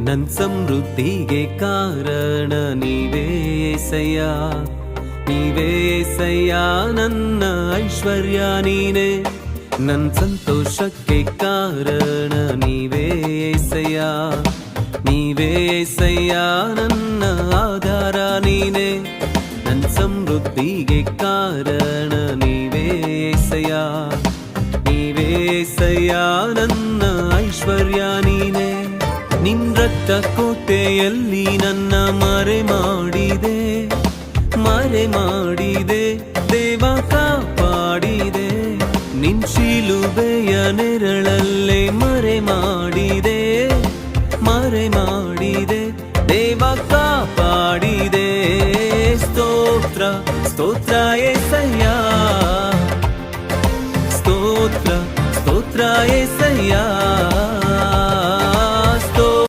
ನನ್ ಸಮೃದ್ಧಿಗೆ ಕಾರಣ ನೀವೇ ಏಸಯ್ಯ, ನೀವೇ ಏಸಯ್ಯ, ನನ್ನ ಐಶ್ವರ್ಯ ನೀನೇ. ನನ್ ಸಂತೋಷಕ್ಕೆ ಕಾರಣ ನೀವೇ ಏಸಯ್ಯ, ನೀವೇ ಏಸಯ್ಯ, ನನ್ನ ಆಧಾರ ನೀನೇ. ನನ್ ಸಮೃದ್ಧಿಗೆ ಕಾರಣ ನೀವೇ ಏಸಯ್ಯ, ನೀವೇ ಏಸಯ್ಯ, ನನ್ನ ಐಶ್ವರ್ಯ ನೀನೇ. ನಿನ್ ರಕ್ತ ಕೋಟೆಯಲ್ಲಿ ನನ್ನ ಮರೆ ಮಾಡಿದೆ, ಮರೆ ಮಾಡಿದೆ ದೇವ, ಕಾಪಾಡಿದೆ. ನಿನ್ ಶಿಲುಬೆಯ ನೆರಳಲ್ಲೇ ಮರೆ ಮಾಡಿದೆ, ಮರೆ ಮಾಡಿದೆ ದೇವ, ಕಾಪಾಡಿದೆ. ಸ್ತೋತ್ರ ಸ್ತೋತ್ರ ಏಸಯ್ಯ, ಸ್ತೋತ್ರ ಸ್ತೋತ್ರ ಏಸಯ್ಯ.